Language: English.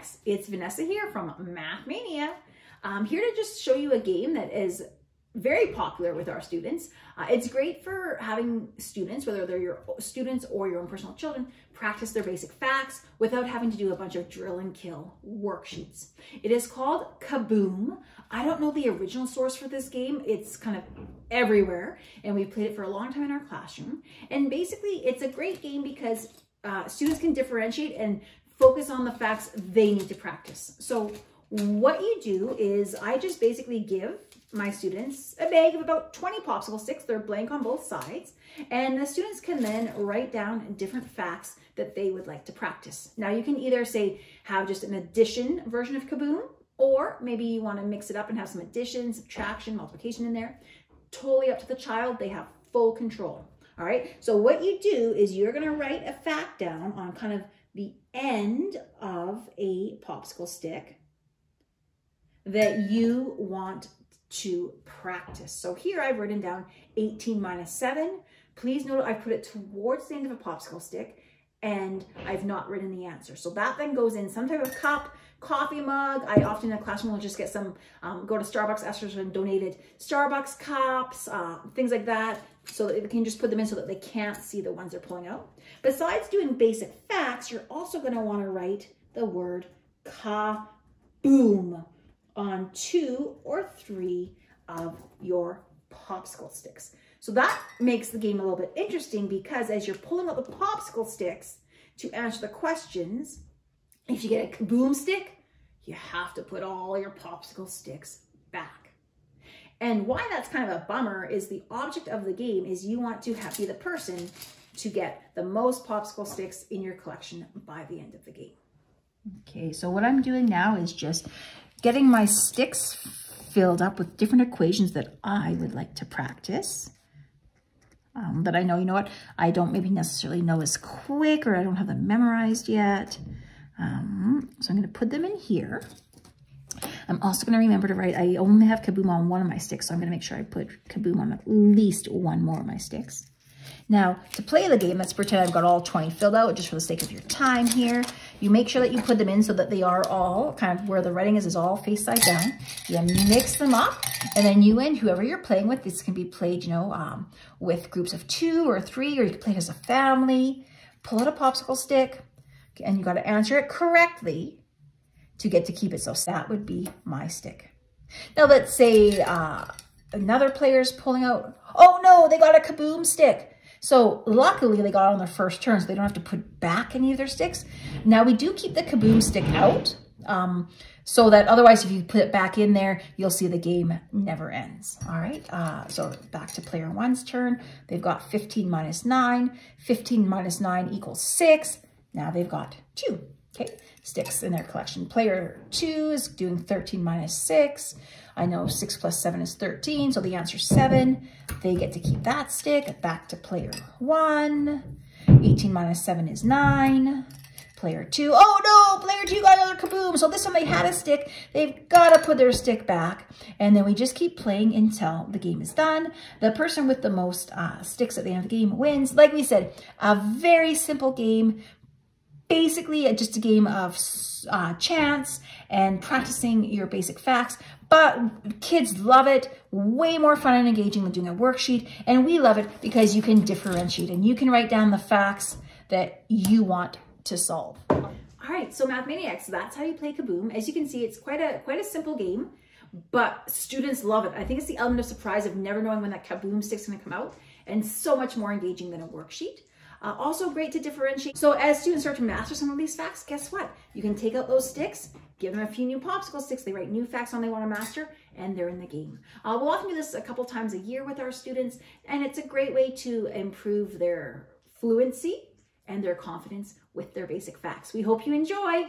Maniacs. It's Vanessa here from Math Mania. I'm here to just show you a game that is very popular with our students. It's great for having students, whether they're your students or your own personal children, practice their basic facts without having to do a bunch of drill and kill worksheets. It is called Kaboom. I don't know the original source for this game. It's kind of everywhere, and we've played it for a long time in our classroom. And basically, it's a great game because students can differentiate and focus on the facts they need to practice. So what you do is I just basically give my students a bag of about 20 popsicle sticks. They're blank on both sides. And the students can then write down different facts that they would like to practice. Now you can either say, have just an addition version of Kaboom, or maybe you want to mix it up and have some addition, subtraction, multiplication in there. Totally up to the child. They have full control. All right. So what you do is you're going to write a fact down on kind of the end of a popsicle stick that you want to practice. So here I've written down 18 minus 7. Please note I've put it towards the end of a popsicle stick and I've not written the answer. So that then goes in some type of cup, coffee mug. I often in a classroom will just get some, go to Starbucks, ask for some donated Starbucks cups, things like that, so that they can just put them in so that they can't see the ones they're pulling out. Besides doing basic facts, you're also going to want to write the word kaboom on 2 or 3 of your popsicle sticks. So that makes the game a little bit interesting because as you're pulling out the popsicle sticks to answer the questions, if you get a kaboom stick, you have to put all your popsicle sticks back. And why that's kind of a bummer is the object of the game is you want to be the person to get the most popsicle sticks in your collection by the end of the game. Okay, so what I'm doing now is just getting my sticks filled up with different equations that I would like to practice. That I know, you know what, I don't maybe necessarily know as quick, or I don't have them memorized yet. So I'm going to put them in here. I'm also going to remember to write, I only have Kaboom on one of my sticks, so I'm going to make sure I put Kaboom on at least one more of my sticks. Now, to play the game, let's pretend I've got all 20 filled out just for the sake of your time here. You make sure that you put them in so that they are all kind of where the writing is all face side down. You mix them up, and then you and whoever you're playing with, this can be played, you know, with groups of 2 or 3, or you can play it as a family. Pull out a popsicle stick, and you got to answer it correctly to get to keep it. So that would be my stick. Now let's say another player's pulling out, oh no, they got a Kaboom stick. So luckily they got it on their first turn, so they don't have to put back any of their sticks. Now we do keep the Kaboom stick out, so that otherwise if you put it back in there, you'll see the game never ends. All right, so back to player 1's turn. They've got 15 minus 9. 15 minus 9 equals 6. Now they've got 2, okay, sticks in their collection. Player 2 is doing 13 minus 6. I know 6 plus 7 is 13, so the answer is 7. They get to keep that stick. Back to player 1. 18 minus 7 is 9. Player 2, oh no, player 2 got another Kaboom. So this one they had a stick. They've got to put their stick back. And then we just keep playing until the game is done. The person with the most sticks at the end of the game wins. Like we said, a very simple game. Basically, just a game of chance and practicing your basic facts. But kids love it. Way more fun and engaging than doing a worksheet. And we love it because you can differentiate and you can write down the facts that you want to solve. All right, so Math Maniacs, that's how you play Kaboom. As you can see, it's quite a simple game, but students love it. I think it's the element of surprise of never knowing when that Kaboom stick's gonna come out, and so much more engaging than a worksheet. Also great to differentiate. So as students start to master some of these facts, guess what? You can take out those sticks, give them a few new popsicle sticks, they write new facts on they want to master, and they're in the game. We'll often do this a couple times a year with our students, and it's a great way to improve their fluency and their confidence with their basic facts. We hope you enjoy.